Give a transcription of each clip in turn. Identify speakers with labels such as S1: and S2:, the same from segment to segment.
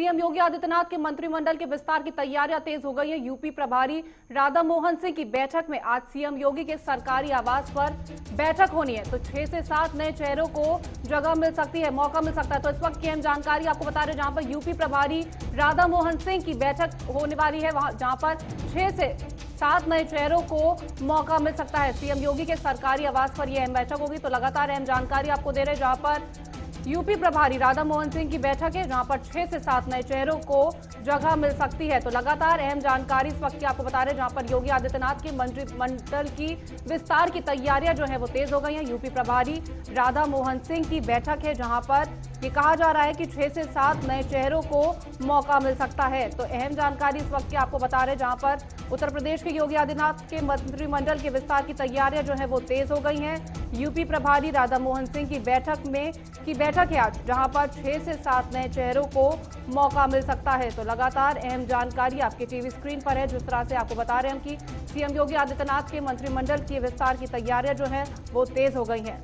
S1: CM Yogi Adityanath के मंत्रिमंडल के विस्तार की तैयारियां तेज हो गई है। यूपी प्रभारी राधा मोहन सिंह की बैठक में आज सीएम योगी के सरकारी आवास पर बैठक होनी है। तो 6 से 7 नए चेहरों को जगह मिल सकती है, मौका मिल सकता है। तो इस वक्त की अहम जानकारी आपको बता रहे हैं, जहां पर यूपी प्रभारी राधा मोहन सिंह की बैठक होने वाली है, वहां जहां पर 6 से 7 नए चेहरों को मौका मिल सकता है। सीएम योगी के सरकारी आवास पर यह अहम बैठक होगी। तो लगातार अहम जानकारी आपको दे रहे हैं, जहां पर यूपी प्रभारी राधा मोहन सिंह की बैठक है, जहां पर 6 से 7 नए चेहरों को जगह मिल सकती है। तो लगातार अहम जानकारी इस वक्त की आपको बता रहे हैं, जहां पर योगी आदित्यनाथ के मंत्रिमंडल की विस्तार की तैयारियां जो है वो तेज हो गई हैं। यूपी प्रभारी राधा मोहन सिंह की बैठक है, जहां पर ये कहा जा रहा है कि 6 से 7 नए चेहरों को मौका मिल सकता है। तो अहम जानकारी इस वक्त की आपको बता रहे हैं, जहां पर उत्तर प्रदेश के योगी आदित्यनाथ के मंत्रिमंडल के विस्तार की तैयारियां जो है वो तेज हो गई हैं। यूपी प्रभारी राधा मोहन सिंह की बैठक है आज, जहां पर 6 से 7 नए चेहरों को मौका मिल सकता है। तो लगातार अहम जानकारी आपके टीवी स्क्रीन पर है। जिस तरह से आपको बता रहे हैं कि सीएम योगी आदित्यनाथ के मंत्रिमंडल की विस्तार की तैयारियां जो है वो तेज हो गई हैं।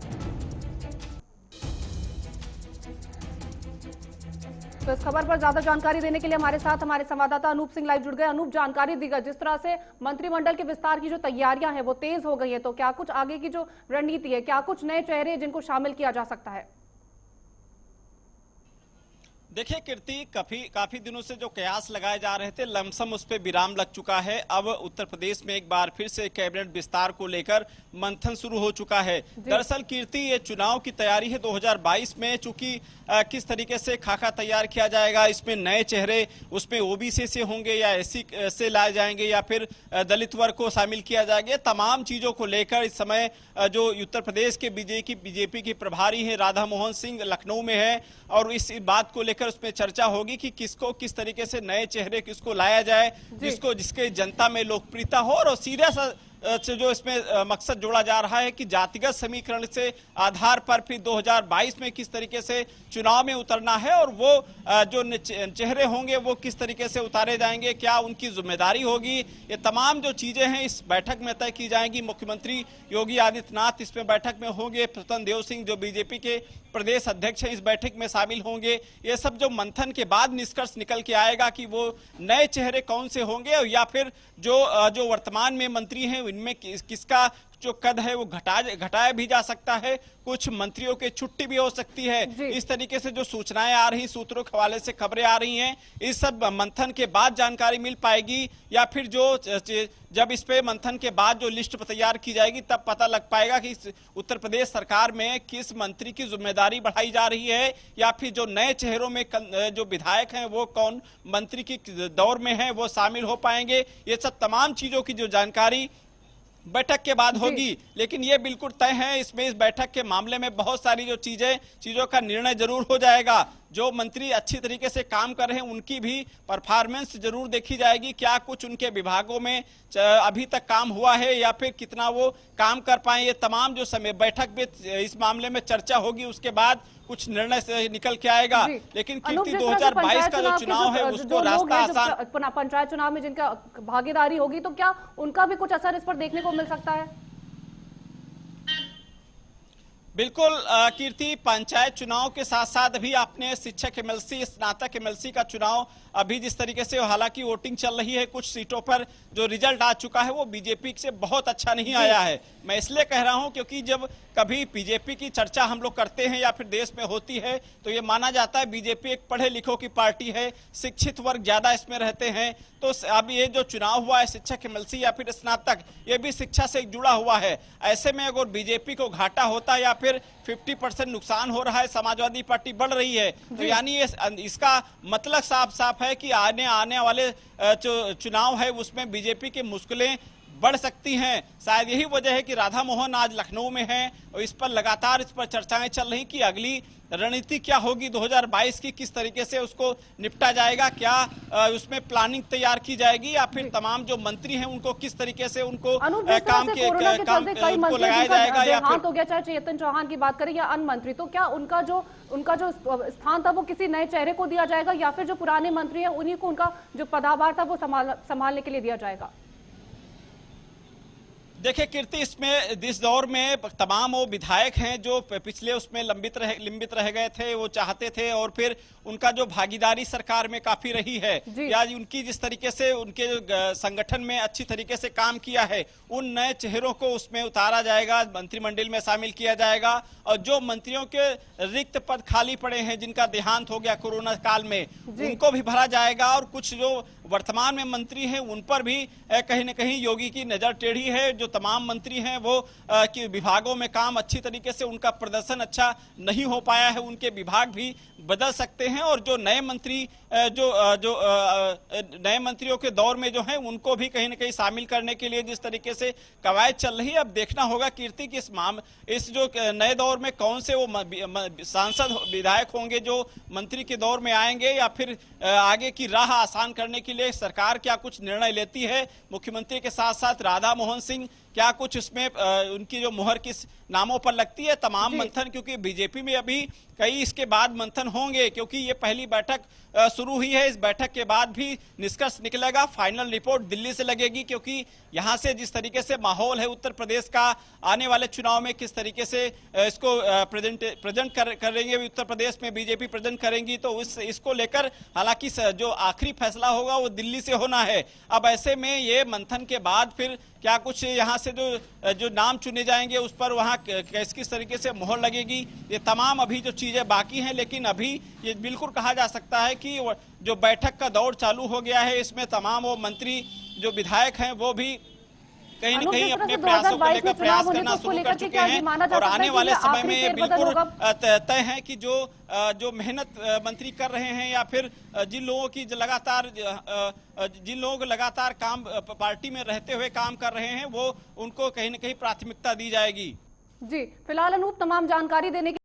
S1: तो इस खबर पर ज्यादा जानकारी देने के लिए हमारे साथ हमारे संवाददाता अनूप सिंह लाइव जुड़ गए। अनूप, जानकारी दीजिए, जिस तरह से मंत्रिमंडल के विस्तार की जो तैयारियां हैं वो तेज हो गई है, तो क्या कुछ आगे की जो रणनीति है, क्या कुछ नए चेहरे जिनको शामिल किया जा सकता है?
S2: देखिए कीर्ति, काफी दिनों से जो कयास लगाए जा रहे थे, लमसम उस पर विराम लग चुका है। अब उत्तर प्रदेश में एक बार फिर से कैबिनेट विस्तार को लेकर मंथन शुरू हो चुका है। दरअसल कीर्ति, ये चुनाव की तैयारी है 2022 में, चूंकि किस तरीके से खाका तैयार किया जाएगा, इसमें नए चेहरे उसमें ओबीसी से होंगे या एससी से लाए जाएंगे या फिर दलित वर्ग को शामिल किया जाएगा, तमाम चीजों को लेकर इस समय जो उत्तर प्रदेश के बीजेपी की प्रभारी है राधा मोहन सिंह लखनऊ में है, और इस बात को लेकर उसमें चर्चा होगी कि किसको किस तरीके से नए चेहरे किसको लाया जाए, जिसके जनता में लोकप्रियता हो। और सीधा सा जो इसमें मकसद जोड़ा जा रहा है कि जातिगत समीकरण से आधार पर फिर 2022 में किस तरीके से चुनाव में उतरना है, और वो जो चेहरे होंगे वो किस तरीके से उतारे जाएंगे, क्या उनकी जिम्मेदारी होगी, ये तमाम जो चीजें हैं इस बैठक में तय की जाएंगी। मुख्यमंत्री योगी आदित्यनाथ इसमें बैठक में होंगे, प्रतनदेव सिंह जो बीजेपी के प्रदेश अध्यक्ष हैं इस बैठक में शामिल होंगे। ये सब जो मंथन के बाद निष्कर्ष निकल के आएगा कि वो नए चेहरे कौन से होंगे, या फिर जो वर्तमान में मंत्री हैं इनमें किसका जो कद है वो घटाया भी जा सकता है, कुछ मंत्रियों की छुट्टी भी हो सकती है। इस तरीके से जो सूचनाएं आ रही, सूत्रों के हवाले से खबरें आ रही हैं, इस सब मंथन के बाद जानकारी मिल पाएगी, या फिर जब इस पे मंथन के बाद जो लिस्ट तैयार की जाएगी तब पता लग पाएगा कि उत्तर प्रदेश सरकार में किस मंत्री की जिम्मेदारी बढ़ाई जा रही है, या फिर जो नए चेहरों में जो विधायक हैं वो कौन मंत्री की दौर में है वो शामिल हो पाएंगे। ये सब तमाम चीजों की जो जानकारी बैठक के बाद होगी। लेकिन ये बिल्कुल तय है, इसमें इस बैठक के मामले में बहुत सारी जो चीजों का निर्णय जरूर हो जाएगा। जो मंत्री अच्छी तरीके से काम कर रहे हैं उनकी भी परफॉर्मेंस जरूर देखी जाएगी, क्या कुछ उनके विभागों में अभी तक काम हुआ है या फिर कितना वो काम कर पाए। ये तमाम जो समय बैठक में इस मामले में चर्चा होगी, उसके बाद कुछ निर्णय से निकल के आएगा। लेकिन कीर्ति, 2022 का जो चुनाव है उसको रास्ता आसान,
S1: पंचायत चुनाव में जिनका भागीदारी होगी, तो क्या उनका भी कुछ असर इस पर देखने को मिल सकता है?
S2: बिल्कुल कीर्ति, पंचायत चुनाव के साथ साथ अभी आपने शिक्षक एमएलसी, स्नातक एमएलसी का चुनाव अभी जिस तरीके से हालांकि वोटिंग चल रही है, कुछ सीटों पर जो रिजल्ट आ चुका है वो बीजेपी से बहुत अच्छा नहीं आया है। मैं इसलिए कह रहा हूं क्योंकि जब कभी बीजेपी की चर्चा हम लोग करते हैं या फिर देश में होती है तो ये माना जाता है बीजेपी एक पढ़े लिखों की पार्टी है, शिक्षित वर्ग ज्यादा इसमें रहते हैं। तो अब ये जो चुनाव हुआ है शिक्षक एमएलसी या फिर स्नातक, ये भी शिक्षा से जुड़ा हुआ है। ऐसे में अगर बीजेपी को घाटा होता है या फिर 50% नुकसान हो रहा है, समाजवादी पार्टी बढ़ रही है, तो यानी इसका मतलब साफ साफ है कि आने वाले चुनाव है उसमें बीजेपी की मुश्किलें बढ़ सकती हैं। शायद यही वजह है कि राधा मोहन आज लखनऊ में हैं और इस पर लगातार चर्चाएं चल रही कि अगली रणनीति क्या होगी 2022 की, किस तरीके से उसको निपटा जाएगा, क्या उसमें प्लानिंग तैयार की जाएगी, या फिर तमाम जो मंत्री हैं उनको किस तरीके से उनको काम लगाया जाएगा। या फिर
S1: हो गया, चाहे चेतन चौहान की बात करें या अन्य मंत्री, तो क्या उनका जो स्थान था वो किसी नए चेहरे को दिया जाएगा, या फिर जो पुराने मंत्री हैं उन्हीं को उनका जो पदभार था वो संभालने के लिए दिया जाएगा?
S2: देखिए कीर्ति, इसमें इस दौर में तमाम वो विधायक हैं जो पिछले उसमें लंबित रह गए थे, वो चाहते थे, और फिर उनका जो भागीदारी सरकार में काफी रही है या उनकी जिस तरीके से उनके संगठन में अच्छी तरीके से काम किया है, उन नए चेहरों को उसमें उतारा जाएगा, मंत्रिमंडल में शामिल किया जाएगा। और जो मंत्रियों के रिक्त पद खाली पड़े हैं, जिनका देहांत हो गया कोरोना काल में, उनको भी भरा जाएगा। और कुछ जो वर्तमान में मंत्री हैं उन पर भी कहीं न कहीं योगी की नजर टेढ़ी है। जो तमाम मंत्री हैं वो कि विभागों में काम अच्छी तरीके से उनका प्रदर्शन अच्छा नहीं हो पाया है, उनके विभाग भी बदल सकते हैं। और जो नए मंत्री नए मंत्रियों के दौर में जो है उनको भी कहीं न कहीं शामिल करने के लिए जिस तरीके से कवायद चल रही है, अब देखना होगा कीर्ति कि इस जो नए दौर में कौन से वो सांसद विधायक होंगे जो मंत्री के दौर में आएंगे, या फिर आगे की राह आसान करने के लिए सरकार क्या कुछ निर्णय लेती है। मुख्यमंत्री के साथ साथ राधा मोहन सिंह क्या कुछ इसमें उनकी जो मुहर किस नामों पर लगती है। तमाम मंथन, क्योंकि बीजेपी में अभी कई इसके बाद मंथन होंगे, क्योंकि ये पहली बैठक शुरू हुई है। इस बैठक के बाद भी निष्कर्ष निकलेगा, फाइनल रिपोर्ट दिल्ली से लगेगी, क्योंकि यहां से जिस तरीके से माहौल है उत्तर प्रदेश का, आने वाले चुनाव में किस तरीके से इसको प्रेजेंट करेंगे उत्तर प्रदेश में बीजेपी प्रेजेंट करेंगी, तो इसको लेकर हालांकि जो आखिरी फैसला होगा वो दिल्ली से होना है। अब ऐसे में ये मंथन के बाद फिर क्या कुछ यहाँ से जो नाम चुने जाएंगे उस पर वहाँ किस तरीके से मोहर लगेगी, ये तमाम अभी जो चीजें बाकी हैं। लेकिन अभी ये बिल्कुल कहा जा सकता है कि जो बैठक का दौर चालू हो गया है, इसमें तमाम वो मंत्री जो विधायक हैं वो भी कहीं न कहीं अपने प्रयासों को लेकर प्रयास करना शुरू कर चुके हैं। और आने वाले समय में ये बिल्कुल तय है कि जो मेहनत मंत्री कर रहे हैं, या फिर जिन लोगों की लगातार काम पार्टी में रहते हुए काम कर रहे हैं, वो उनको कहीं न कहीं प्राथमिकता दी जाएगी।
S1: जी, फिलहाल अनूप तमाम जानकारी देने के